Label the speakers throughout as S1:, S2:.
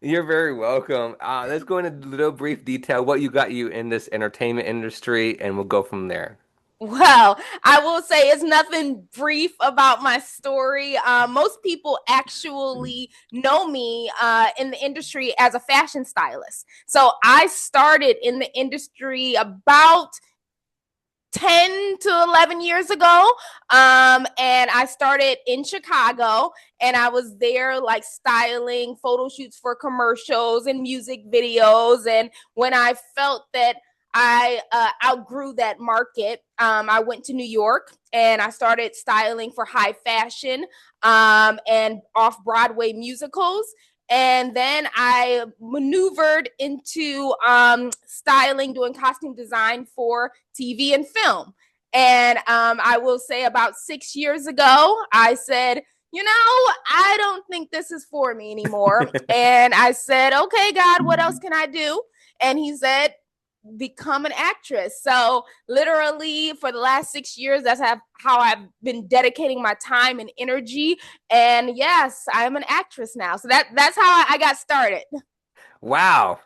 S1: You're very welcome. Let's go into a little brief detail what you got you in this entertainment industry, and we'll go from there.
S2: Well, I will say it's nothing brief about my story. Most people actually know me in the industry as a fashion stylist. So I started in the industry about 10 to 11 years ago. And I started in Chicago, and I was there like styling photo shoots for commercials and music videos. And when I felt that I outgrew that market, I went to New York and I started styling for high fashion and off Broadway musicals. And then I maneuvered into styling, doing costume design for TV and film. And I will say about 6 years ago, I said, I don't think this is for me anymore. And I said, okay, God, what else can I do? And he said, become an actress. So literally for the last 6 years, that's how I've been dedicating my time and energy. And yes, I'm an actress now. So that's how I got started.
S1: Wow.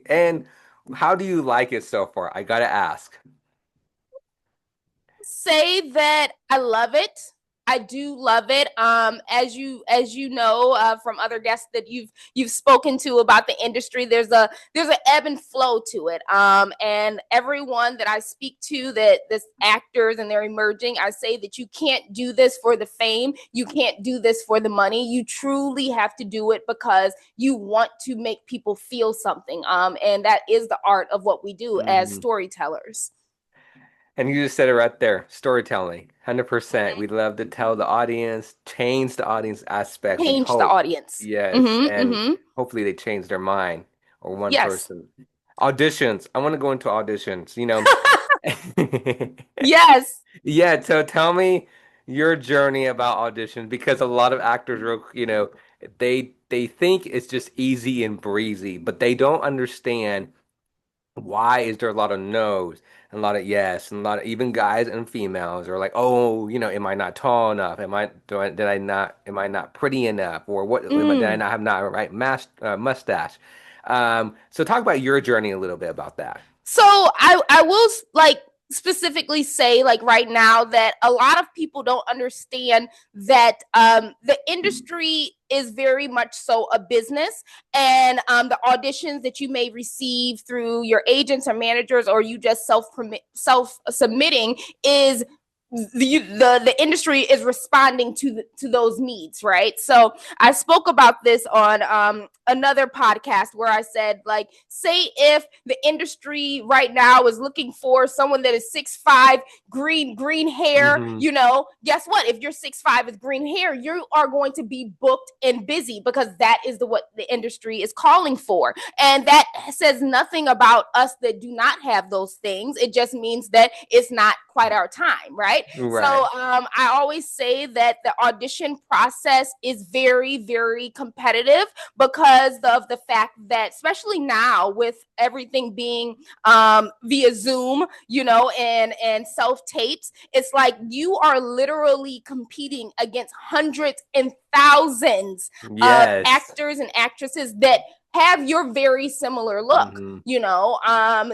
S1: And how do you like it so far? I gotta ask.
S2: Say that I love it. I do love it. As you know from other guests that you've spoken to about the industry, there's an ebb and flow to it. And everyone that I speak to that this actors and they're emerging, I say that you can't do this for the fame. You can't do this for the money. You truly have to do it because you want to make people feel something. And that is the art of what we do as
S1: Mhm.
S2: storytellers.
S1: And you just said it right there, storytelling, 100%.
S2: Mm-hmm.
S1: We love to tell the audience, change the audience aspect. We
S2: Change the
S1: hope,
S2: audience.
S1: yes,
S2: Mm-hmm,
S1: and
S2: mm-hmm.
S1: hopefully they change their mind or one
S2: Yes.
S1: person. Auditions. I want to go into auditions.
S2: Yes.
S1: Yeah, so tell me your journey about auditions because a lot of actors are, they think it's just easy and breezy, but they don't understand why is there a lot of no's and a lot of yes and a lot of even guys and females are like, oh, am I not tall enough? Am I not pretty enough? Or did I
S2: Mm.
S1: not have not a right mustache? So talk about your journey a little bit about that.
S2: So I will like specifically say like right now that a lot of people don't understand that the industry is very much so a business, and the auditions that you may receive through your agents or managers or you just self submitting is the industry is responding to those needs, right? So I spoke about this on another podcast where I said, like, say if the industry right now is looking for someone that is 6'5", green hair,
S1: Hmm.
S2: guess what? If you're 6'5" with green hair, you are going to be booked and busy because that is what the industry is calling for. And that says nothing about us that do not have those things. It just means that it's not quite our time, right? So
S1: Right.
S2: I always say that the audition process is very, very competitive because of the fact that, especially now with everything being via Zoom, and self tapes, it's like you are literally competing against hundreds and thousands of
S1: Yes.
S2: actors and actresses that have your very similar look.
S1: Hmm.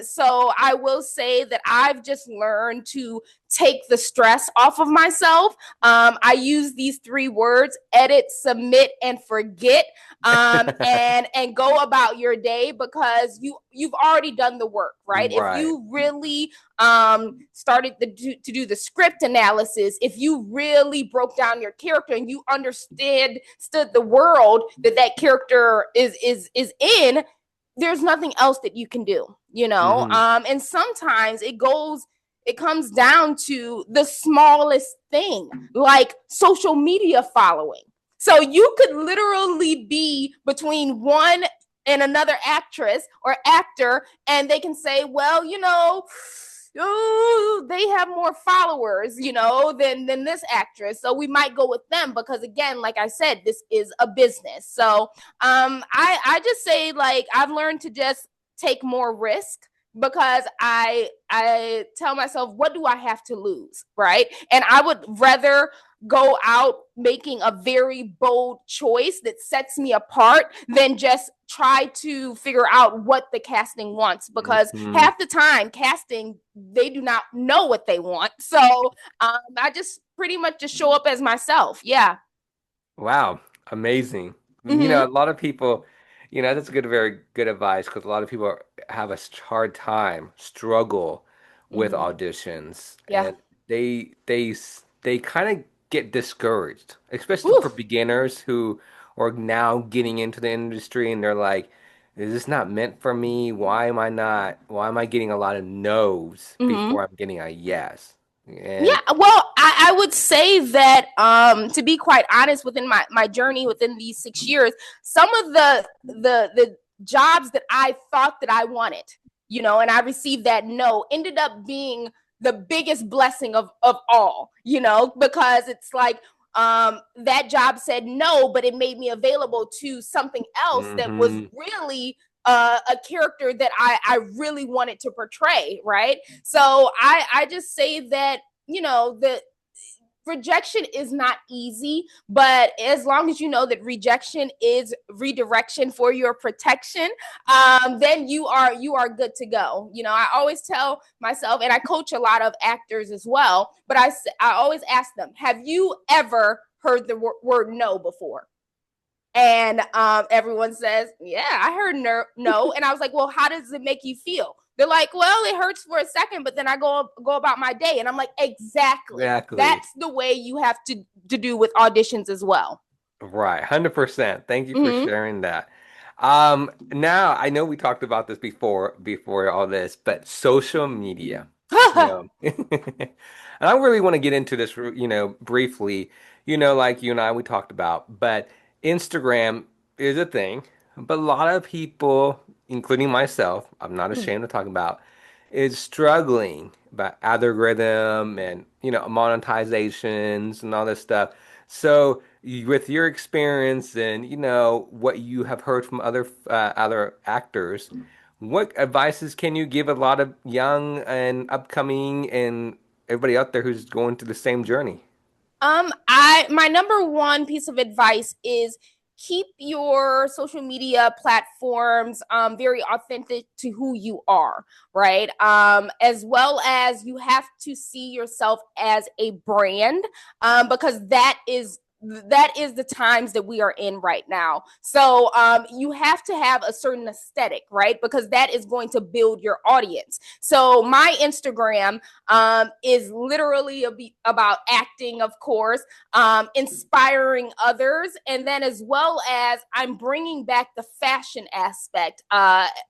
S2: So I will say that I've just learned to take the stress off of myself. I use these three words: edit, submit, and forget. And go about your day because you've already done the work, right? If
S1: Right.
S2: you really started to do the script analysis, if you really broke down your character and you understood the world that character is in, there's nothing else that you can do,
S1: Hmm.
S2: and sometimes it comes down to the smallest thing, like social media following. So you could literally be between one and another actress or actor, and they can say, well, oh, they have more followers, than this actress. So we might go with them because, again, like I said, this is a business. So I just say, like, I've learned to just take more risk because I tell myself, what do I have to lose, right? And I would rather go out making a very bold choice that sets me apart than just try to figure out what the casting wants, because
S1: Hmm.
S2: half the time casting, they do not know what they want. So I just pretty much just show up as myself. Yeah.
S1: Wow, amazing.
S2: Mm-hmm.
S1: A lot of people, that's very good advice because a lot of people have a hard time, struggle with
S2: Mm-hmm.
S1: auditions,
S2: Yeah.
S1: and they kind of get discouraged, especially
S2: Whew.
S1: for beginners who are now getting into the industry and they're like, is this not meant for me? Why am I getting a lot of no's
S2: Mm-hmm.
S1: before I'm getting a yes?
S2: Yeah,
S1: And
S2: well, I would say that to be quite honest, within my journey within these 6 years, some of the jobs that I thought that I wanted, and I received that no, ended up being the biggest blessing of all, because it's like that job said no, but it made me available to something else that was
S1: hmm
S2: really a character that I really wanted to portray, right? So I just say that the rejection is not easy, but as long as you know that rejection is redirection for your protection, then you are good to go. I always tell myself, and I coach a lot of actors as well, but I always ask them, have you ever heard the word no before? And everyone says, yeah, I heard no. And I was like, well, how does it make you feel? They're like, well, it hurts for a second, but then I go about my day. And I'm like, exactly.
S1: exactly.
S2: That's the way you have to do with auditions as well.
S1: Right, 100%. Thank you for
S2: Mm-hmm.
S1: sharing that. Now I know we talked about this before all this, but social media, you know. And I really want to get into this, briefly, like you and I we talked about, but Instagram is a thing, but a lot of people, including myself, I'm not ashamed to talk about, is struggling about algorithm and, monetizations and all this stuff. So, with your experience and what you have heard from other actors, what advices can you give a lot of young and upcoming and everybody out there who's going through the same journey?
S2: I my number one piece of advice is keep your social media platforms very authentic to who you are, right? As well as you have to see yourself as a brand, because that is the times that we are in right now. So you have to have a certain aesthetic, right? Because that is going to build your audience. So my Instagram is literally about acting, of course, inspiring others, and then as well as I'm bringing back the fashion aspect,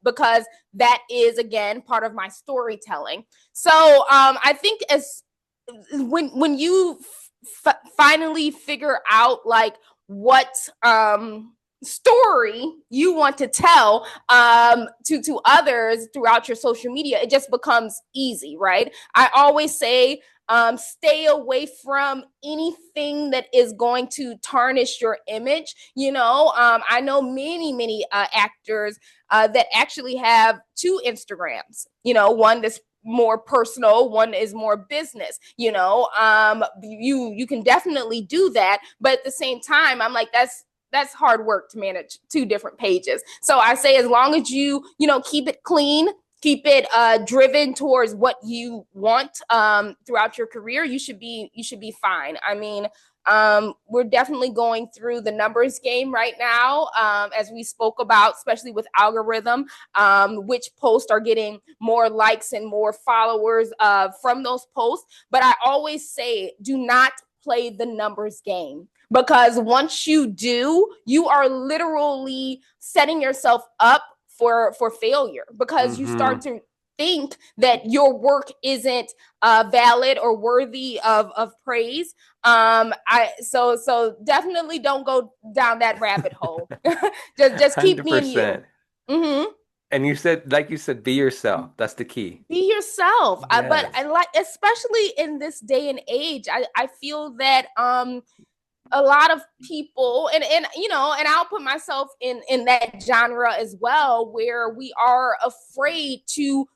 S2: because that is again part of my storytelling. So I think as when you finally figure out like what story you want to tell to others throughout your social media, it just becomes easy, right? I always say stay away from anything that is going to tarnish your image. I know many actors that actually have two Instagrams. One that's more personal, one is more business. You can definitely do that, but at the same time I'm like, that's hard work to manage two different pages. So I say, as long as you keep it clean, keep it driven towards what you want throughout your career, you should be fine. I mean, we're definitely going through the numbers game right now, as we spoke about, especially with algorithm, which posts are getting more likes and more followers from those posts. But I always say, do not play the numbers game, because once you do, you are literally setting yourself up for failure, because you
S1: Hmm.
S2: start to think that your work isn't valid or worthy of praise. So definitely don't go down that rabbit hole. Just keep being you.
S1: 100%.
S2: Hmm.
S1: And like you said, be yourself. That's the key.
S2: Be yourself. But I
S1: Yes.
S2: like, especially in this day and age, I feel that a lot of people, and I'll put myself in that genre as well, where we are afraid to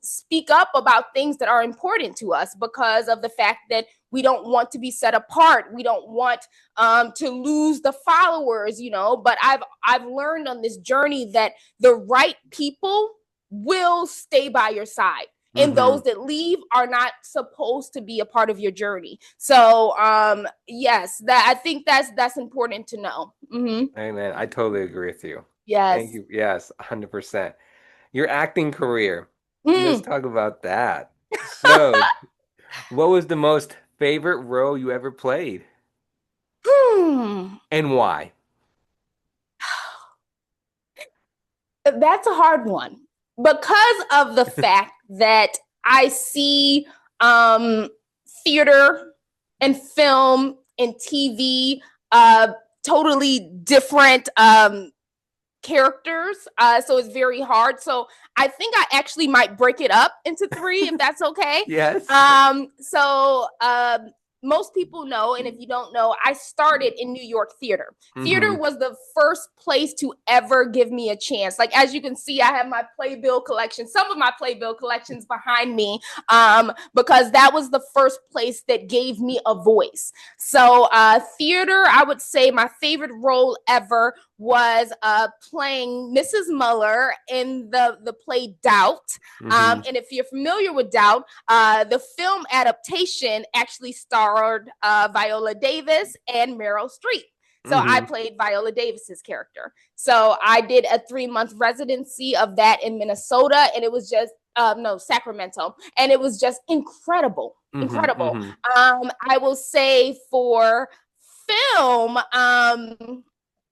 S2: speak up about things that are important to us, because of the fact that We don't want to be set apart. We don't want to lose the followers, But I've learned on this journey that the right people will stay by your side, and
S1: Mm-hmm.
S2: those that leave are not supposed to be a part of your journey. So yes, that I think that's important to know.
S1: Hey man, I totally agree with you. Thank
S2: Yes.
S1: you. Yes, 100%. Your acting career. Let's
S2: Mm.
S1: talk about that. So, what was the most favorite role you ever played
S2: Hmm.
S1: and why?
S2: That's a hard one because of the fact that I see um, theater and film and TV totally different characters. So it's very hard. So I think I actually might break it up into three if that's okay.
S1: Yes.
S2: So most people know, and if you don't know, I started in New York theater. Theater
S1: Mm-hmm.
S2: was the first place to ever give me a chance. Like, as you can see, I have my playbill collection, some of my playbill collections behind me, because that was the first place that gave me a voice. So theater, I would say my favorite role ever was playing Mrs. Mueller in the play Doubt.
S1: Mm-hmm.
S2: And if you're familiar with Doubt, the film adaptation actually starred Viola Davis and Meryl Streep. So I
S1: Mm-hmm.
S2: played Viola Davis's character. So I did a 3-month residency of that in Minnesota, and it was just no, Sacramento, and it was just incredible,
S1: Mm-hmm.
S2: incredible.
S1: Mm-hmm.
S2: I will say for film,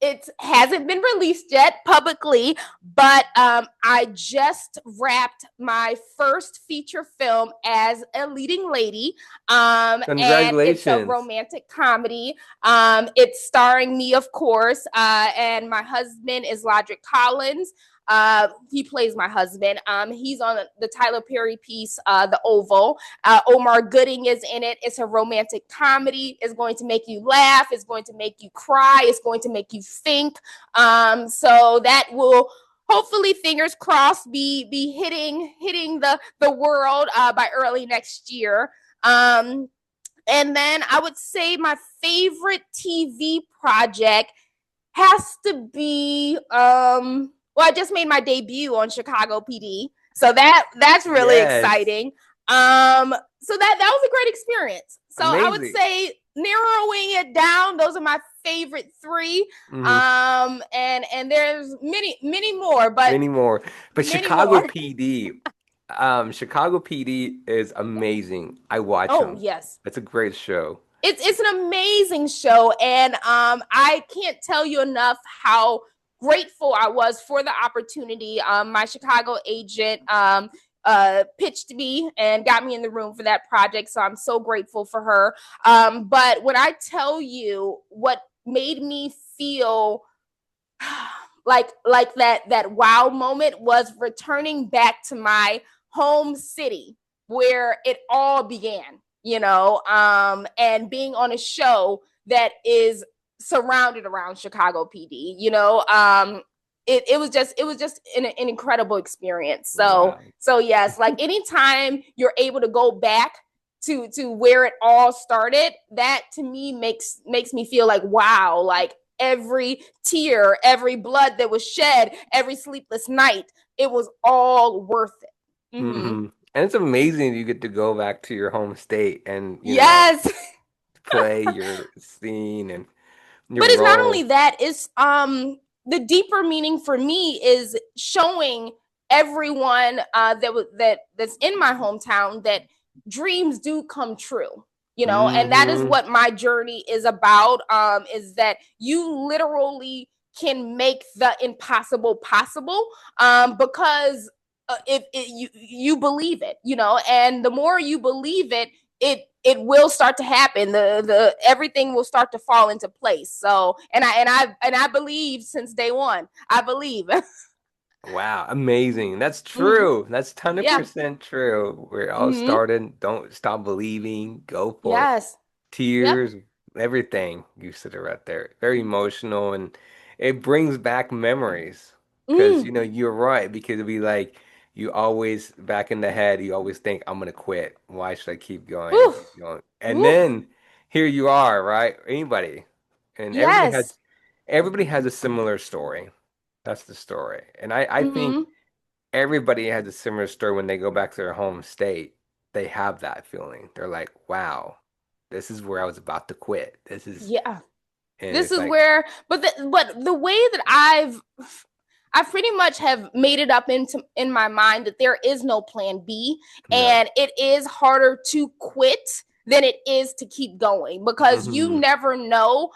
S2: it hasn't been released yet publicly, but I just wrapped my first feature film as a leading lady, and it's a
S1: Congratulations.
S2: romantic comedy. It's starring me, of course, and my husband is Lodrick Collins. He plays my husband. He's on the Tyler Perry piece, The Oval. Omar Gooding is in it. It's a romantic comedy. It's going to make you laugh. It's going to make you cry. It's going to make you think. So that will hopefully, fingers crossed, be hitting the world by early next year. And then I would say my favorite TV project has to be well, I just made my debut on Chicago PD. So that's really
S1: Yes.
S2: exciting. So that was a great experience. So I would
S1: Amazing.
S2: say, narrowing it down, those are my favorite three.
S1: Mm-hmm.
S2: And there's many more, but
S1: Many more. But
S2: many more.
S1: Chicago PD is amazing. I watch
S2: Oh
S1: them.
S2: yes.
S1: It's a great show.
S2: It's an amazing show, and I can't tell you enough how grateful I was for the opportunity. My Chicago agent pitched me and got me in the room for that project, so I'm so grateful for her. But when I tell you what made me feel like that wow moment was returning back to my home city where it all began, and being on a show that is surrounded around Chicago PD. It was just an incredible experience. So
S1: Wow.
S2: so yes, like anytime you're able to go back to where it all started, that to me makes me feel like wow, like every tear, every blood that was shed, every sleepless night, it was all worth it.
S1: Mm-hmm. And it's amazing you get to go back to your home state and,
S2: Yes.
S1: play your scene and your
S2: But it's not
S1: role.
S2: only that, it's the deeper meaning for me is showing everyone that's in my hometown that dreams do come true. And that is
S1: Mm-hmm.
S2: what my journey is about, is that you literally can make the impossible possible, because you believe it, and the more you believe it, it will start to happen. The everything will start to fall into place. So, and I believe since day one. I believe.
S1: Wow, amazing. That's
S2: Hmm.
S1: true. That's
S2: Yeah.
S1: 100% true. We're all
S2: Hmm.
S1: starting. Don't stop believing. Go for it.
S2: Yes. Yep.
S1: Tears, everything. You said it right there. Very emotional and it brings back memories. Because,
S2: Mm.
S1: you're right. Because it'd be like you always back in the head, you always think, I'm gonna quit. Why should I keep going and
S2: Whew.
S1: keep going? And
S2: Woo.
S1: then here you are, right? Anybody. And
S2: Yes.
S1: everybody has a similar story. That's the story. And I think
S2: Hmm.
S1: everybody has a similar story when they go back to their home state. They have that feeling. They're like, wow, this is where I was about to quit. This is,
S2: Yeah.
S1: and
S2: This
S1: it's
S2: is
S1: like,
S2: where, but the way that I pretty much have made it up in my mind that there is no plan B,
S1: no.
S2: and it is harder to quit than it is to keep going because you
S1: Hmm.
S2: never know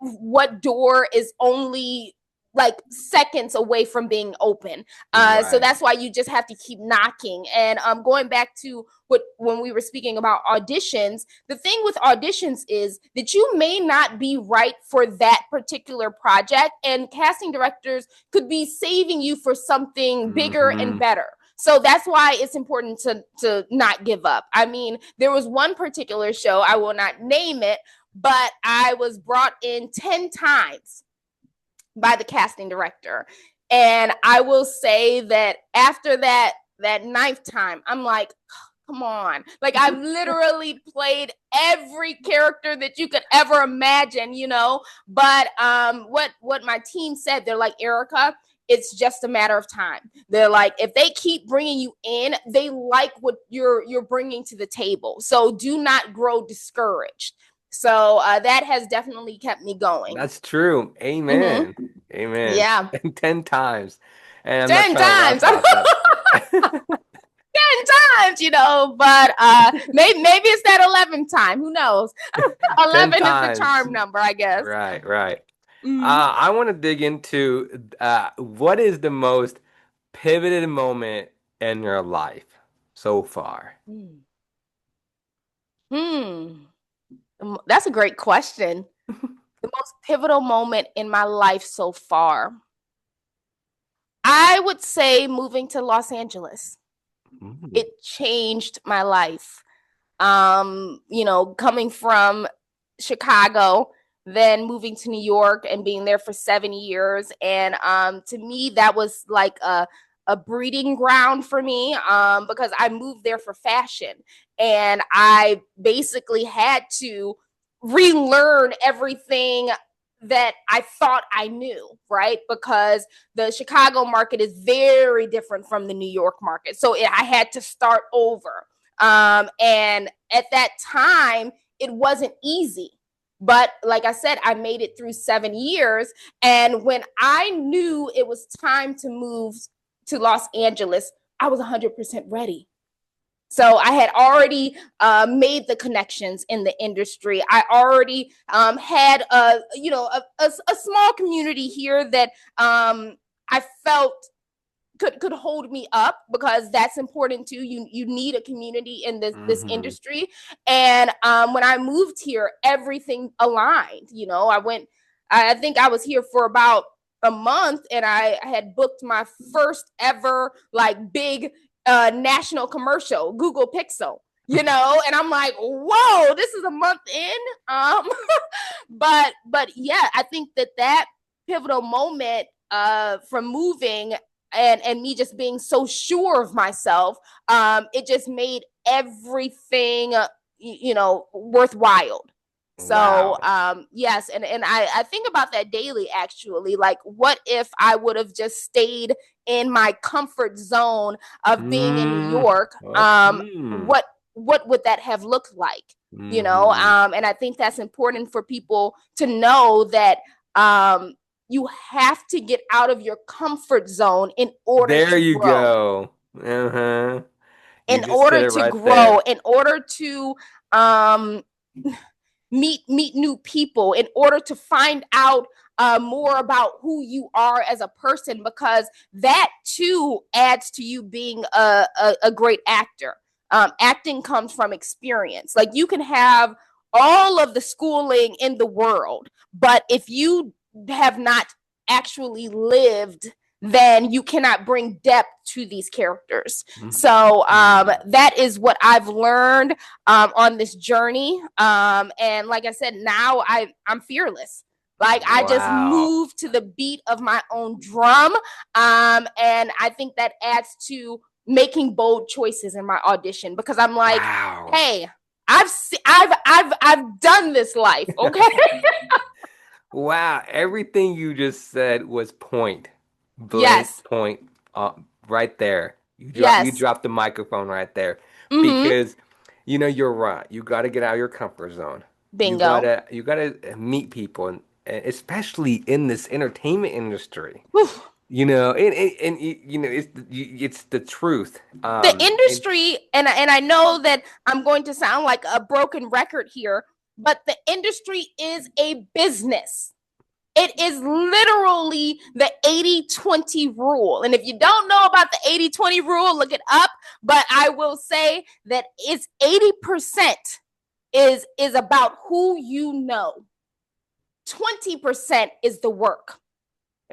S2: what door is only like seconds away from being open. So
S1: Right.
S2: that's why you just have to keep knocking. And going back to what when we were speaking about auditions, the thing with auditions is that you may not be right for that particular project, and casting directors could be saving you for something bigger and
S1: Hmm.
S2: better. So that's why it's important to not give up. I mean, there was one particular show, I will not name it, but I was brought in 10 times by the casting director. And I will say that after that ninth time, I'm like, come on. Like I've literally played every character that you could ever imagine, you know. But what my team said, they're like, Erika, it's just a matter of time. They're like, if they keep bringing you in, they like what you're bringing to the table. So do not grow discouraged. So that has definitely kept me going.
S1: That's true.
S2: Mm-hmm.
S1: Amen. Amen.
S2: Yeah.
S1: 10 times. And I'm not
S2: 10
S1: trying to laugh
S2: times. 10
S1: about that.
S2: times, you know, but maybe it's that 11th time. Who knows?
S1: 10
S2: 11 is the
S1: times.
S2: charm number, I guess.
S1: Right, right.
S2: Mm.
S1: I want to dig into what is the most pivoted moment in your life so far?
S2: Hmm. That's a great question. The most pivotal moment in my life so far, I would say moving to Los Angeles.
S1: Mm.
S2: It changed my life. Coming from Chicago, then moving to New York and being there for 7 years. And to me, that was like a breeding ground for me because I moved there for fashion. And I basically had to relearn everything that I thought I knew, right? Because the Chicago market is very different from the New York market. So I had to start over. And at that time, it wasn't easy. But like I said, I made it through 7 years. And when I knew it was time to move to Los Angeles, I was 100% ready. So I had already made the connections in the industry. I already had a small community here that I felt could hold me up because that's important too. You need a community in this
S1: Hmm.
S2: industry. And when I moved here, everything aligned. You know, I think I was here for about a month, and I had booked my first ever like big national commercial, Google Pixel. You know, and I'm like, whoa, this is a month in. Um, but yeah, I think that pivotal moment from moving and me just being so sure of myself, it just made everything worthwhile. So
S1: Wow.
S2: yes, and I think about that daily actually. Like, what if I would have just stayed in my comfort zone of being in New
S1: Mm.
S2: York?
S1: Oh. Mm.
S2: What would that have looked like? You know,
S1: Hmm.
S2: and I think that's important for people to know that um you have to get out of your comfort zone in order
S1: There
S2: to
S1: you
S2: grow.
S1: go. Uh-huh. You
S2: In
S1: just said
S2: order
S1: it
S2: to
S1: right
S2: grow,
S1: there.
S2: in order to um meet new people, in order to find out more about who you are as a person, because that too adds to you being a great actor. Acting comes from experience. Like, you can have all of the schooling in the world, but if you have not actually lived, then you cannot bring depth to these characters. So
S1: Mhm.
S2: that is what I've learned on this journey. And like I said, now I'm fearless. Like, I just
S1: Wow.
S2: move to the beat of my own drum. And I think that adds to making bold choices in my audition because I'm like,
S1: Wow.
S2: hey, I've done this life. Okay.
S1: Wow, everything you just said was point blank
S2: Yes.
S1: point right there. You
S2: Yes.
S1: dropped the microphone right there
S2: Mm-hmm.
S1: because you're right. You got to get out of your comfort zone.
S2: Bingo.
S1: You gotta meet people and especially in this entertainment industry.
S2: Whew.
S1: It's the truth.
S2: The industry, and I know that I'm going to sound like a broken record here, but the industry is a business. It is literally the 80-20 rule. And if you don't know about the 80-20 rule, look it up. But I will say that it's 80% is about who you know. 20% is the work.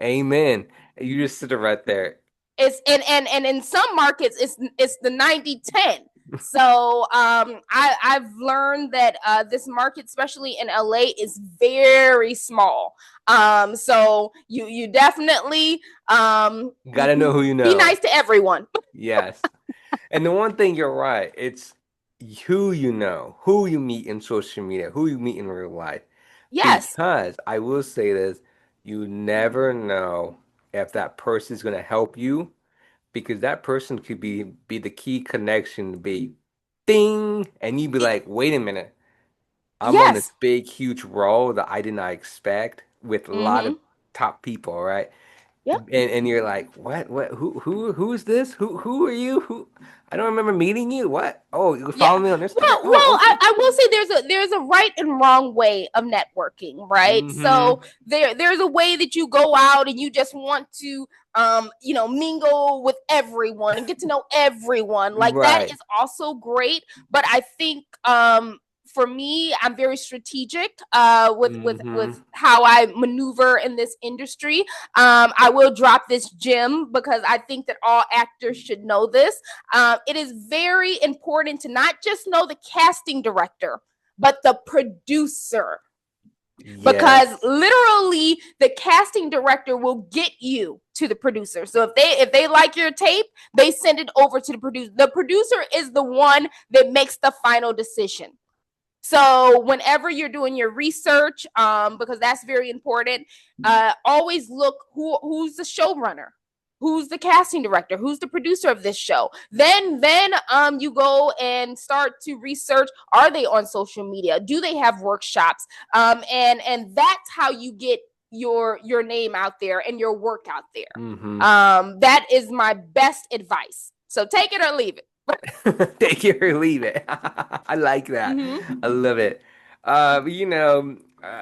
S1: Amen. You just sit it right there.
S2: It's and in some markets it's the 90-10. So I've learned that this market, especially in LA, is very small. So you definitely
S1: Gotta know who you
S2: be
S1: know.
S2: nice to everyone.
S1: Yes. And the one thing you're right, it's who you know, who you meet in social media, who you meet in real life.
S2: Yes.
S1: Because I will say this, you never know if that person is going to help you because that person could be the key connection to be ding and you'd be like, wait a minute, I'm on this
S2: Yes.
S1: big huge role that I did not expect with a lot of
S2: Mm-hmm.
S1: top people, right?
S2: Yep.
S1: And you're like, what? Who's this? Who are you? Who? I don't remember meeting you. What? Oh, you
S2: Yeah.
S1: follow me on Instagram?
S2: Well,
S1: Oh, okay.
S2: I will say there's a right and wrong way of networking, right? So
S1: Mm-hmm.
S2: there's a way that you go out and you just want to mingle with everyone and get to know everyone. Like that
S1: Right.
S2: is also great, but I think for me, I'm very strategic
S1: Mm-hmm.
S2: with how I maneuver in this industry. I will drop this gem because I think that all actors should know this. It is very important to not just know the casting director, but the producer. Because
S1: Yes.
S2: literally the casting director will get you to the producer. So if they like your tape, they send it over to the producer. The producer is the one that makes the final decision. So whenever you're doing your research, because that's very important, always look who's the showrunner, who's the casting director, who's the producer of this show. Then you go and start to research: are they on social media? Do they have workshops? And that's how you get your name out there and your work out there.
S1: Mm-hmm.
S2: That is my best advice. So take it or leave it.
S1: Take it or leave it. I like that.
S2: Mm-hmm.
S1: I love it.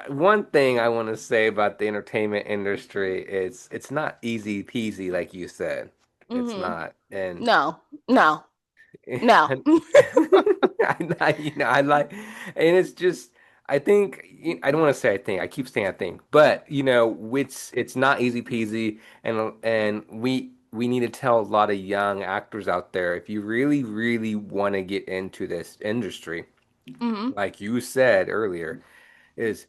S1: One thing I want to say about the entertainment industry is it's not easy peasy like you said. It's
S2: Mm-hmm.
S1: not. And
S2: No, no, no.
S1: I like, and it's just, I think, I don't want to say I think, I keep saying I think, but it's not easy peasy, and we need to tell a lot of young actors out there, if you really, really want to get into this industry,
S2: Mm-hmm.
S1: like you said earlier, is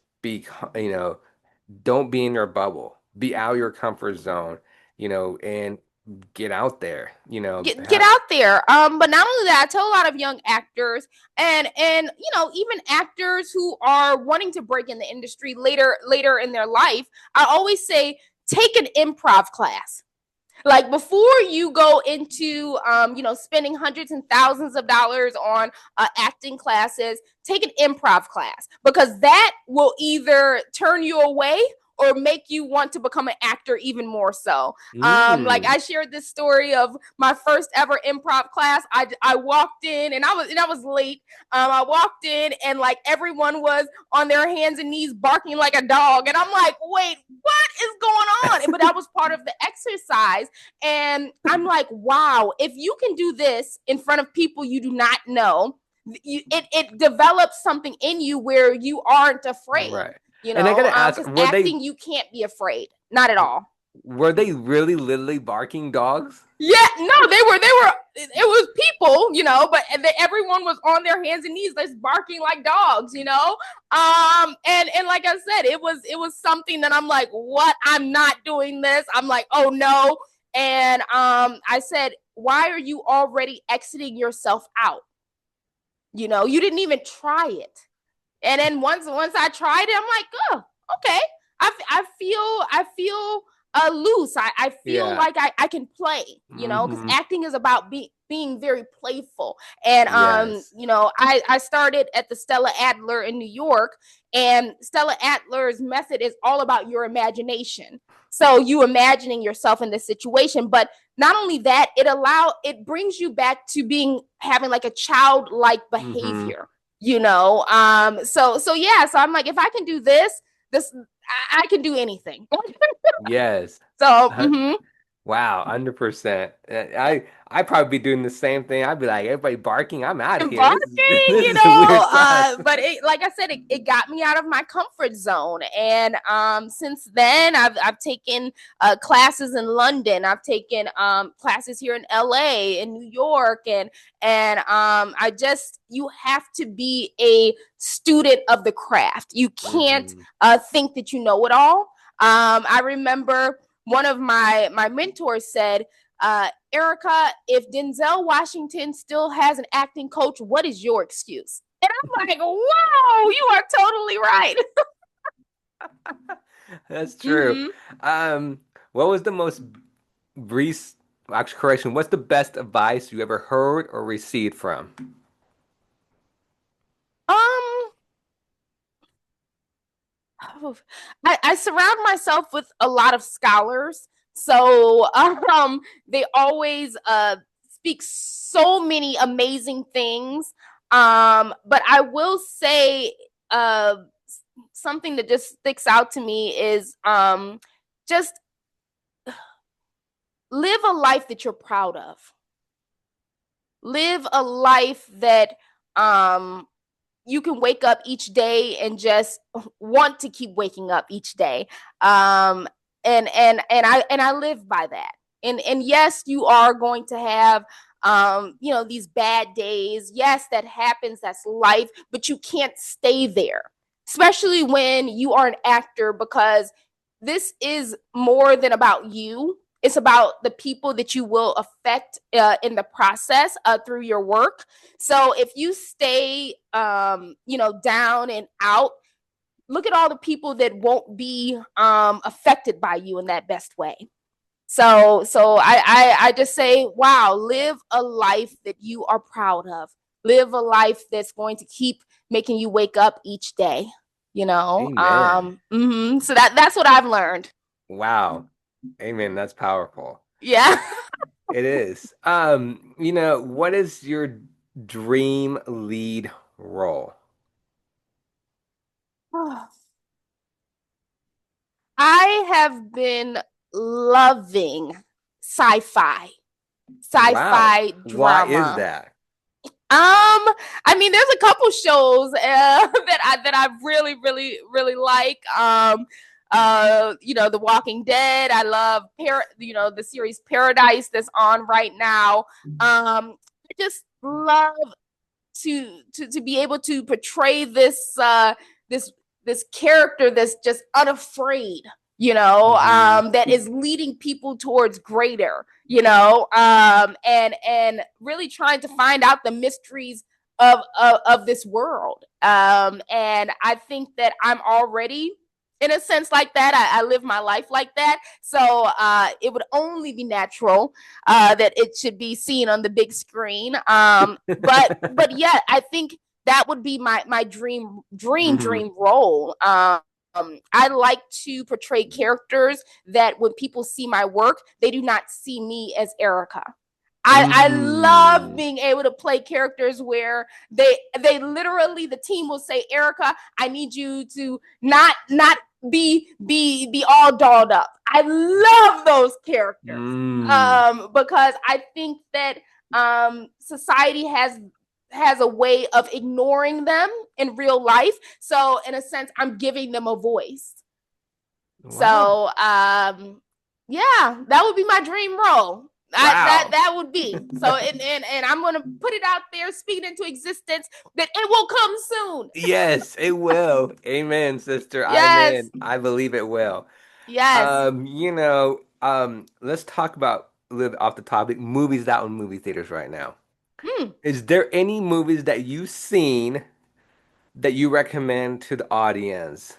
S1: don't be in your bubble, be out of your comfort zone, and get out there,
S2: Get out there. But not only that, I tell a lot of young actors and even actors who are wanting to break in the industry later in their life. I always say take an improv class. Like before you go into spending hundreds and thousands of dollars on acting classes, take an improv class, because that will either turn you away or make you want to become an actor even more so. Like
S1: Mm.
S2: I shared this story of my first ever improv class. I walked in and I was late. I walked in and like everyone was on their hands and knees barking like a dog, and I'm like, wait, what is going on? But that was part of the exercise. And I'm like, wow, if you can do this in front of people you do not know, it develops something in you where you aren't afraid,
S1: Right. And I gotta ask,
S2: because acting, you can't be afraid. Not at all.
S1: were they really literally barking dogs?
S2: Yeah, no, they were, it was people, but everyone was on their hands and knees, just barking like dogs. And like I said, it was something that I'm like, what? I'm not doing this. I'm like, oh no. And I said, why are you already exiting yourself out? You didn't even try it. And then once I tried it, I'm like, oh, okay. I feel loose. I feel
S1: Yeah.
S2: like I can play, because
S1: Hmm.
S2: acting is about being very playful. And
S1: Yes.
S2: I started at the Stella Adler in New York, and Stella Adler's method is all about your imagination. So you imagining yourself in this situation, but not only that, it brings you back to being having like a childlike
S1: Hmm.
S2: behavior. So yeah, so I'm like, if I can do this I can do anything.
S1: Yes.
S2: So
S1: Wow, 100%. I probably be doing the same thing. I'd be like, everybody barking, I'm out of here.
S2: barking,
S1: This is a weird class.
S2: but like I said, it got me out of my comfort zone. And since then I've taken classes in London. I've taken classes here in LA, in New York, and I just, you have to be a student of the craft. You can't
S1: Hmm.
S2: think that you know it all. I remember one of my mentors said, Erika, if Denzel Washington still has an acting coach, what is your excuse? And I'm like, whoa, you are totally right.
S1: That's true.
S2: Mm-hmm.
S1: What was the most recent, actually, correction, what's the best advice you ever heard or received from?
S2: Um, I surround myself with a lot of scholars, so they always speak so many amazing things. But I will say, something that just sticks out to me is just live a life that you're proud of. Live a life that um you can wake up each day and just want to keep waking up each day. Um and I live by that. And yes, you are going to have these bad days. Yes, that happens, that's life, but you can't stay there. Especially when you are an actor, because this is more than about you. It's about the people that you will affect in the process through your work. So if you stay, down and out, look at all the people that won't be affected by you in that best way. So I just say, wow, live a life that you are proud of. Live a life that's going to keep making you wake up each day.
S1: Amen.
S2: So that's what I've learned.
S1: Wow. Amen. That's powerful.
S2: Yeah.
S1: It is. What is your dream lead role?
S2: I have been loving sci-fi,
S1: Wow.
S2: sci-fi
S1: Why is
S2: drama.
S1: that?
S2: I mean, there's a couple shows that I really, really, really like. The Walking Dead. I love the series Paradise that's on right now. I just love to be able to portray this this character that's just unafraid,
S1: Hmm.
S2: that is leading people towards greater, and really trying to find out the mysteries of this world. And I think that I'm already in a sense like that. I live my life like that. So it would only be natural that it should be seen on the big screen. But yeah, I think that would be my
S1: Hmm.
S2: dream role. I like to portray characters that when people see my work, they do not see me as Erika. I love
S1: Mm.
S2: being able to play characters where they literally, the team will say, Erika, I need you to not be all dolled up. I love those characters
S1: Mm.
S2: because I think that society has a way of ignoring them in real life. So in a sense, I'm giving them a voice.
S1: Wow.
S2: So yeah, that would be my dream role. That
S1: Wow.
S2: that would be so, and I'm gonna put it out there, speak it into existence, that it will come soon.
S1: Yes, it will. Amen, sister.
S2: Yes,
S1: Amen. I believe it will.
S2: yes.
S1: Let's talk about a little bit off the topic, movies out in movie theaters right now.
S2: Hmm.
S1: Is there any movies that you've seen that you recommend to the audience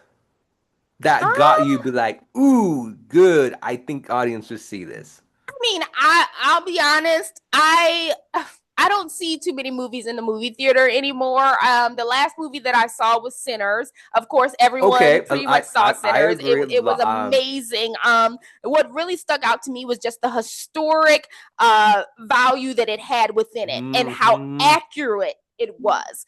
S1: that got you be like, ooh, good. I think audience should see this.
S2: mean, I'll be honest. I don't see too many movies in the movie theater anymore. The last movie that I saw was Sinners. Of course, everyone
S1: Okay,
S2: pretty much saw
S1: I
S2: Sinners.
S1: agree.
S2: It was amazing. What really stuck out to me was just the historic value that it had within it and how
S1: Hmm.
S2: accurate it was.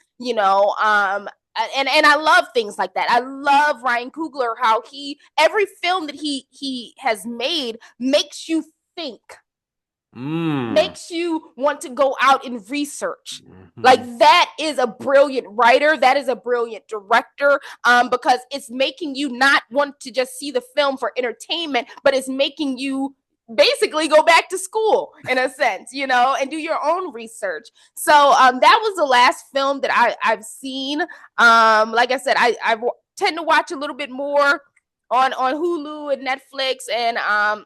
S2: And I love things like that. I love Ryan Coogler, how he every film that he has made makes you think,
S1: Mm.
S2: makes you want to go out and research. Like,
S1: Hmm.
S2: that is a brilliant writer, that is a brilliant director, because it's making you not want to just see the film for entertainment, but it's making you basically go back to school in a sense, and do your own research. So that was the last film that I've seen. Like I said, I tend to watch a little bit more on Hulu and Netflix. And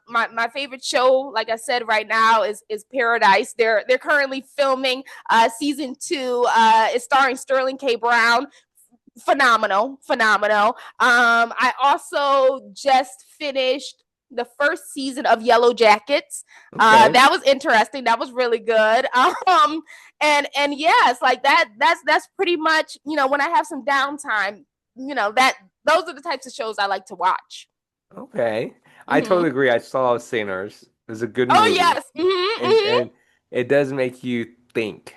S2: my favorite show, like I said, right now is Paradise. They're currently filming season 2. It's starring Sterling K. Brown. Phenomenal, phenomenal. I also just finished the first season of Yellow Jackets.
S1: Okay.
S2: That was interesting. That was really good. And yes, like that's pretty much, when I have some downtime, that those are the types of shows I like to watch.
S1: Okay. I
S2: Mm-hmm.
S1: totally agree. I saw Sinners. It was a good
S2: Oh
S1: movie.
S2: yes. Mm-hmm,
S1: And
S2: mm-hmm.
S1: it does make you think.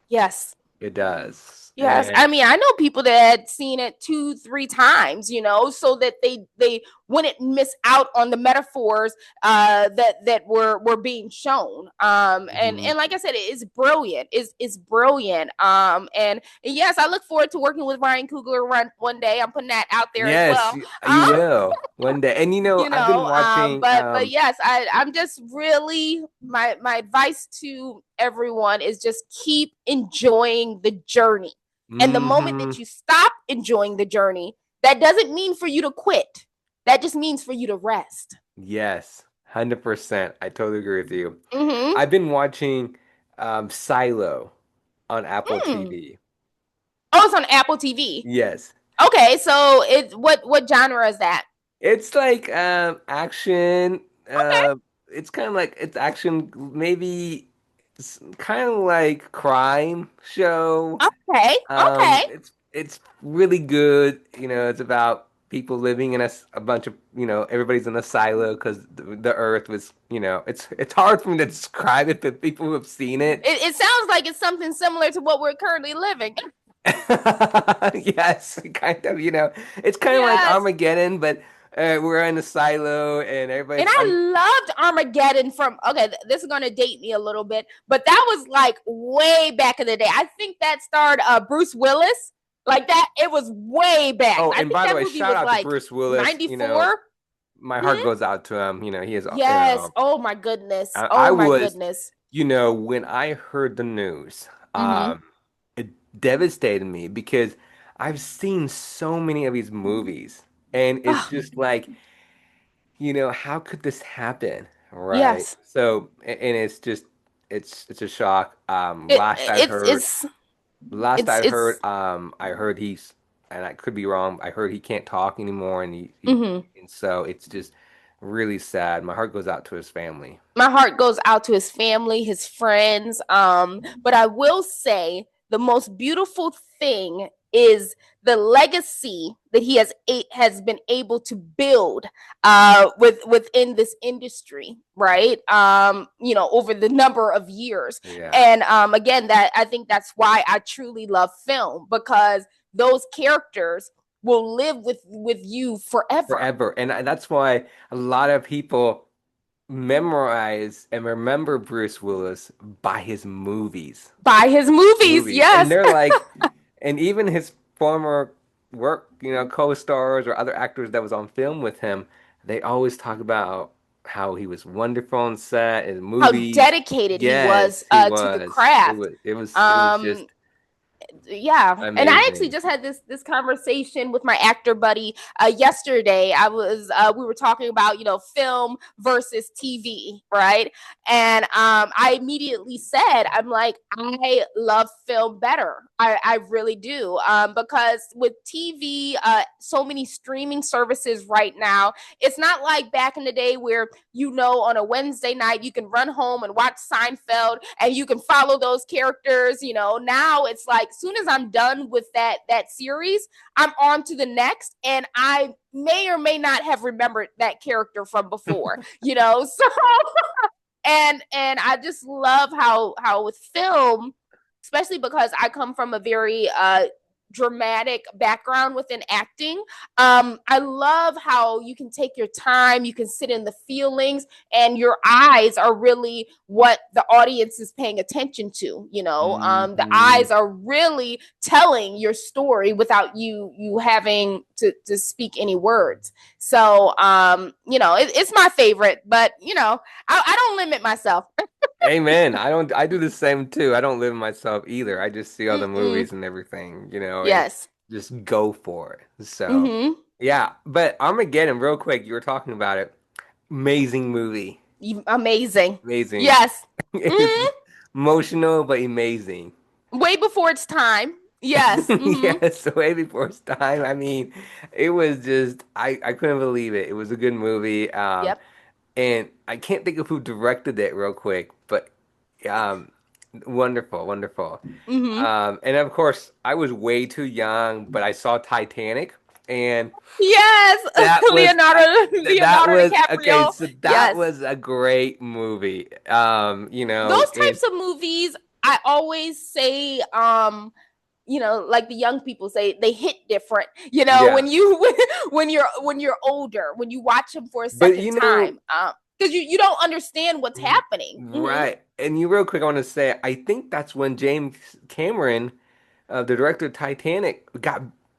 S2: Yes.
S1: It does.
S2: Yes,
S1: And
S2: I mean, I know people that had seen it 2, 3 times, so that they wouldn't miss out on the metaphors that were being shown. And
S1: mhm.
S2: like I said, it's brilliant. It's brilliant. And yes, I look forward to working with Ryan Coogler one day. I'm putting that out there as
S1: Yes,
S2: well.
S1: you
S2: Um,
S1: will one day. And I've been watching
S2: but yes, I'm just really, my advice to everyone is just keep enjoying the journey. And the moment
S1: hmm
S2: that you stop enjoying the journey, that doesn't mean for you to quit. That just means for you to rest.
S1: yes, 100%. I totally agree with you.
S2: Mm-hmm.
S1: I've been watching Silo on Apple
S2: Mm.
S1: TV.
S2: Oh, it's on Apple TV.
S1: Yes.
S2: Okay, so it's what genre is that?
S1: It's like action.
S2: Okay,
S1: It's kind of like it's action, maybe it's kind of like crime show.
S2: okay, okay.
S1: It's really good. It's about people living in a bunch of, everybody's in a silo because the earth was, it's hard for me to describe it to people who have seen it.
S2: It sounds like it's something similar to what we're currently living.
S1: Yes, kind of, it's kind of like
S2: Yes.
S1: Armageddon, but we're in a silo and
S2: And
S1: everybody's,
S2: I loved Armageddon from, okay, this is going to date me a little bit, but that was like way back in the day. I think that starred Bruce Willis. Like that, it was way back.
S1: oh,
S2: I
S1: and
S2: think
S1: by the
S2: that
S1: way,
S2: movie
S1: shout
S2: was
S1: out to
S2: like
S1: Bruce Willis.
S2: 94.
S1: My heart
S2: Hmm.
S1: goes out to him. He is,
S2: Yes. Oh my goodness.
S1: I
S2: Oh my
S1: was,
S2: goodness.
S1: when I heard the news,
S2: Hmm.
S1: it devastated me because I've seen so many of these movies, and it's
S2: Oh,
S1: just like, how could this happen? Right.
S2: yes.
S1: So, and it's just, it's a shock.
S2: It, it's it's
S1: Last
S2: it's
S1: I heard he's, and I could be wrong. I heard he can't talk anymore, and
S2: mhm.
S1: and so it's just really sad. My heart goes out to his family.
S2: My heart goes out to his family, his friends. But I will say the most beautiful thing is the legacy that he has been able to build within this industry, right? Over the number of years.
S1: Yeah.
S2: And again, that I think that's why I truly love film, because those characters will live with you forever.
S1: Forever. And that's why a lot of people memorize and remember Bruce Willis by his movies.
S2: By his movies,
S1: And
S2: yes.
S1: they're like, and even his former work, co-stars or other actors that was on film with him, they always talk about how he was wonderful on set and
S2: How
S1: movies.
S2: dedicated he was
S1: Yes, he
S2: to the
S1: was.
S2: craft.
S1: It was
S2: Um,
S1: just
S2: Yeah, and I actually
S1: Amazing.
S2: just had this conversation with my actor buddy yesterday. We were talking about, film versus TV, right? And I immediately said, I'm like, I love film better. I really do, because with TV, so many streaming services right now, it's not like back in the day where, on a Wednesday night you can run home and watch Seinfeld and you can follow those characters. Now it's like, as soon as I'm done with that series, I'm on to the next, and I may or may not have remembered that character from before. So and I just love how with film, especially because I come from a very dramatic background within acting. I love how you can take your time, you can sit in the feelings, and your eyes are really what the audience is paying attention to. The
S1: Hmm.
S2: eyes are really telling your story without you having to speak any words. So it's my favorite, but I don't limit myself.
S1: Amen. I do the same too. I don't live myself either. I just see all the
S2: Mm-mm.
S1: movies and everything, and
S2: Yes.
S1: just go for it. So,
S2: Mm-hmm.
S1: yeah. But Armageddon, real quick, you were talking about it. Amazing movie.
S2: Amazing.
S1: Amazing.
S2: Yes.
S1: It's
S2: Mm-hmm.
S1: emotional but amazing.
S2: Way before its time. Yes. Mm-hmm.
S1: Yes, way before its time. I mean, it was just I couldn't believe it. It was a good movie.
S2: Yep.
S1: And I can't think of who directed it real quick, but um, wonderful, wonderful.
S2: Mm-hmm.
S1: And of course, I was way too young, but I saw Titanic, and
S2: Yes.
S1: that was that
S2: Leonardo
S1: was okay.
S2: DiCaprio.
S1: So that
S2: Yes.
S1: was a great movie.
S2: Those
S1: And
S2: types of movies, I always say, like the young people say, they hit different.
S1: yeah,
S2: When you're older, when you watch them for a
S1: but
S2: second time, because you don't understand what's happening. Mm-hmm.
S1: right. And you real quick, I want to say, I think that's when James Cameron, the director of Titanic,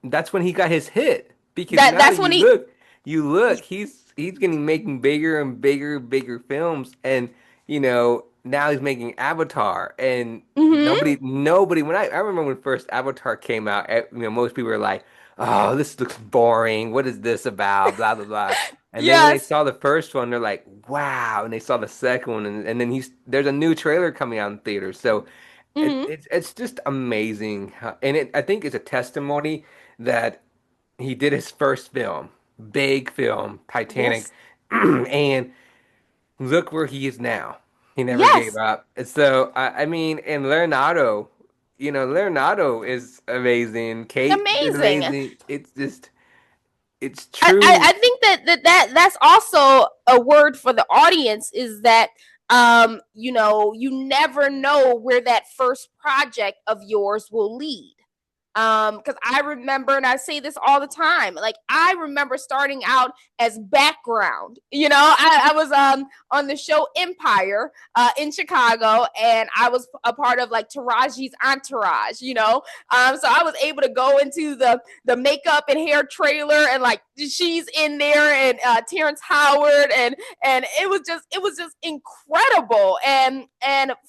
S1: that's when he got his hit. Because
S2: That
S1: now
S2: that's
S1: that
S2: when he.
S1: you look, he's getting making bigger and bigger, bigger films, and now he's making Avatar, and
S2: Mm-hmm.
S1: nobody. I remember when first Avatar came out, most people were like, "Oh, this looks boring. What is this about?" Blah blah blah. And then when they
S2: Yes.
S1: saw the first one, they're like, "Wow!" And they saw the second one, and then there's a new trailer coming out in theaters. So
S2: Mm-hmm.
S1: it's just amazing, and I think it's a testimony that he did his first film, big film, Titanic,
S2: Yes.
S1: and look where he is now. He never gave
S2: Yes.
S1: up. And so I mean, and Leonardo, Leonardo is amazing. Kate is
S2: Amazing.
S1: amazing. It's just it's
S2: I, I,
S1: true.
S2: I think that's also a word for the audience, is that you never know where that first project of yours will lead. Because I remember, and I say this all the time, like I remember starting out as background. I was on the show Empire in Chicago, and I was a part of like Taraji's entourage. So I was able to go into the makeup and hair trailer, and like she's in there, and Terrence Howard, and it was just incredible. And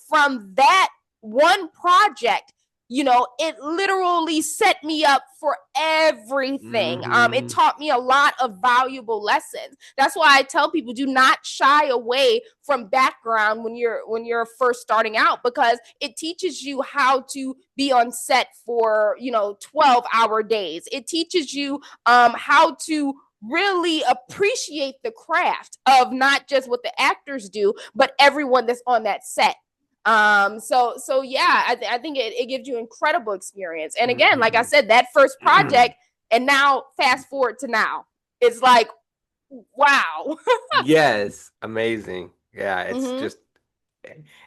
S2: from that one project, it literally set me up for everything. It
S1: Hmm.
S2: taught me a lot of valuable lessons. That's why I tell people, do not shy away from background when you're first starting out, because it teaches you how to be on set for 12-hour days. It teaches you how to really appreciate the craft of not just what the actors do, but everyone that's on that set. So yeah, I think it gives you incredible experience. And again, like I
S1: Hmm.
S2: said, that first project, and now fast forward to now, it's like, wow.
S1: Yes, amazing. Yeah,
S2: Hmm.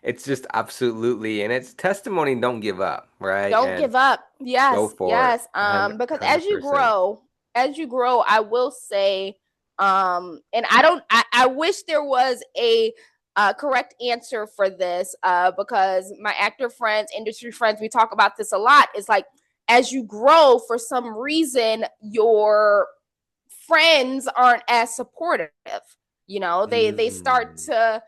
S1: it's just absolutely, and it's testimony. Don't give up, right?
S2: Don't
S1: And
S2: give up.
S1: go
S2: Yes,
S1: for it,
S2: yes.
S1: 100,
S2: Because as you
S1: 100%.
S2: grow, I will say, and I wish there was a correct answer for this, because my actor friends, industry friends, we talk about this a lot. It's like, as you grow, for some reason, your friends aren't as supportive. They start
S1: Mm.
S2: to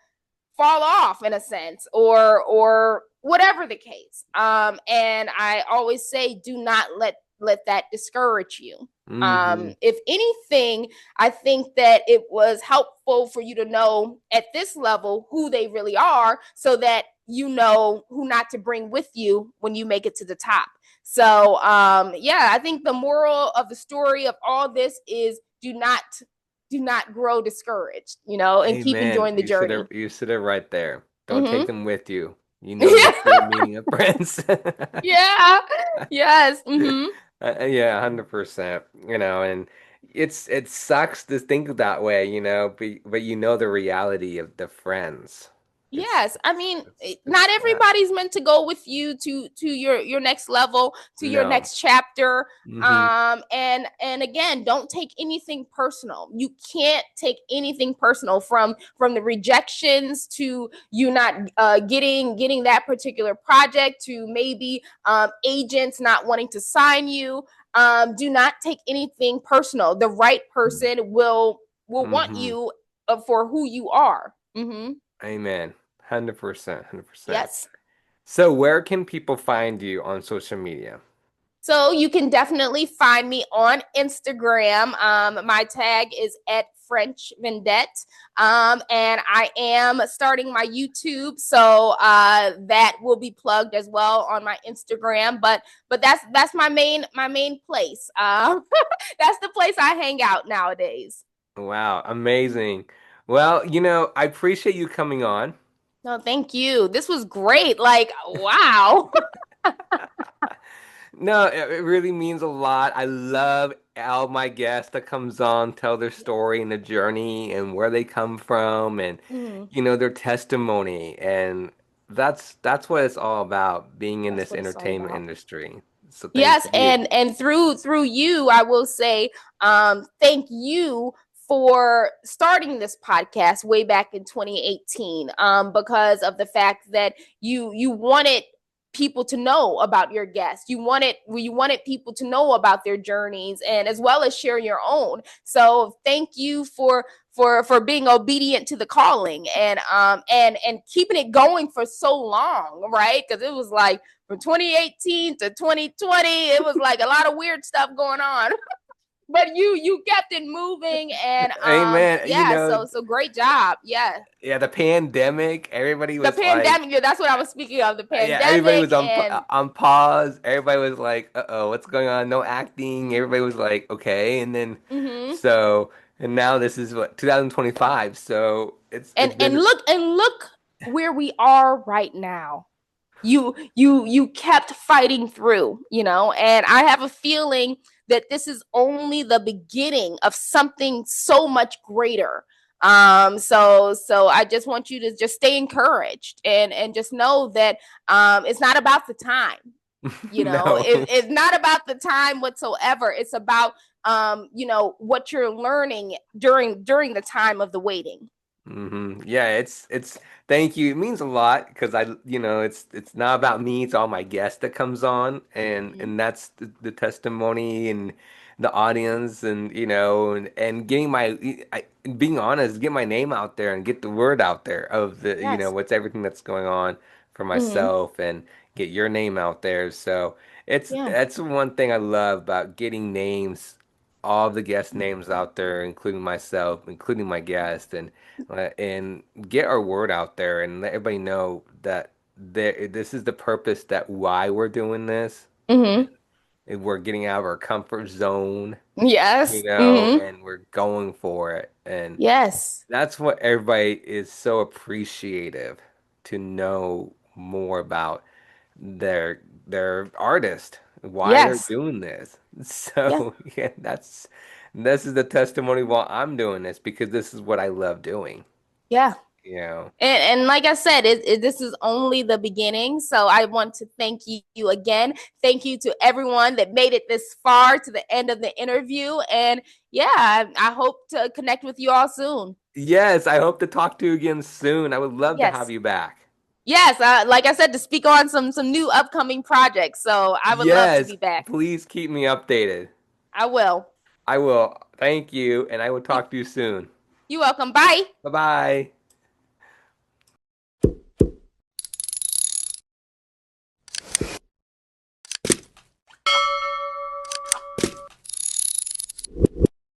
S2: fall off in a sense, or whatever the case. And I always say, do not let that discourage you.
S1: Hmm.
S2: If anything, I think that it was helpful for you to know at this level who they really are, so that you know who not to bring with you when you make it to the top. So yeah, I think the moral of the story of all this is, do not grow discouraged, and keep
S1: Amen.
S2: enjoying the journey.
S1: You said it right there. Don't take
S2: Mm-hmm.
S1: them with you. You know the true meaning of friends.
S2: Yeah. Yes. Mm-hmm.
S1: Yeah, 100%. And it sucks to think that way, but you know the reality of the friends.
S2: Yes, I mean,
S1: It's
S2: not
S1: that.
S2: everybody's meant to go with you to your next level, to your
S1: No.
S2: next chapter.
S1: Hmm.
S2: And again, don't take anything personal. You can't take anything personal, from the rejections to you not getting that particular project, to maybe agents not wanting to sign you. Do not take anything personal. The right person will want
S1: Hmm.
S2: you for who you are. Mm-hmm.
S1: Amen. 100%, 100%.
S2: Yes.
S1: So where can people find you on social media?
S2: So you can definitely find me on Instagram. My tag is at French Vendette. And I am starting my YouTube, so that will be plugged as well on my Instagram. But that's my main place. That's the place I hang out nowadays.
S1: Wow, amazing. Well, I appreciate you coming on.
S2: No, thank you. This was great. Like, wow.
S1: No, it really means a lot. I love all my guests that comes on, tell their story and the journey and where they come from and
S2: Mhm.
S1: their testimony. And that's what it's all about, being in
S2: That's
S1: this
S2: what it's all
S1: entertainment
S2: about.
S1: industry. So thank
S2: Yes,
S1: you.
S2: and through you, I will say, thank you for starting this podcast way back in 2018, because of the fact that you wanted people to know about your guests. You wanted people to know about their journeys, and as well as share your own. So thank you for being obedient to the calling, and keeping it going for so long, right? Because it was like, from 2018 to 2020, it was like a lot of weird stuff going on. But you kept it moving, and
S1: Amen.
S2: yeah, so great job. Yeah.
S1: Yeah, the pandemic, everybody
S2: The
S1: was like,
S2: pandemic, yeah, that's what I was speaking of, the
S1: yeah, everybody
S2: pandemic.
S1: was on
S2: And
S1: on pause. Everybody was like, "Uh-oh, what's going on? No acting." Everybody was like, "Okay." And then
S2: mhm.
S1: so and now this is what 2025. So it's
S2: And
S1: been
S2: look where we are right now. You kept fighting through, and I have a feeling that this is only the beginning of something so much greater. So I just want you to just stay encouraged, and just know that it's not about the time.
S1: no.
S2: It's not about the time whatsoever. It's about what you're learning during the time of the waiting.
S1: Yeah, it's thank you. It means a lot because it's not about me, it's all my guests that comes on
S2: Mm-hmm.
S1: and that's the testimony and the audience and and getting being honest, get my name out there and get the word out there of the
S2: Yes.
S1: what's everything that's going on for
S2: Mm-hmm.
S1: myself and get your name out there. So
S2: Yeah.
S1: that's one thing I love about getting names, all the guest names out there, including myself, including my guest and get our word out there and let everybody know that this is the purpose that why we're doing this.
S2: Mm-hmm.
S1: And we're getting out of our comfort zone,
S2: Yes. Mm-hmm.
S1: and we're going for it. And
S2: Yes.
S1: that's what everybody is so appreciative to know more about their artist, why they're
S2: Yes.
S1: doing this.
S2: Yeah.
S1: So yeah, this is the testimony while I'm doing this because this is what I love doing.
S2: Yeah.
S1: You know.
S2: And like I said, this is only the beginning. So I want to thank you again. Thank you to everyone that made it this far to the end of the interview. And yeah, I hope to connect with you all soon.
S1: Yes, I hope to talk to you again soon. I would love to have
S2: Yes.
S1: you back.
S2: Yes. Like I said, to speak on some new upcoming projects. So I would love to
S1: Yes,
S2: be back.
S1: please keep me updated.
S2: I will.
S1: I will. Thank you, and I will
S2: You,
S1: talk to you soon.
S2: you're welcome. Bye.
S1: Bye-bye.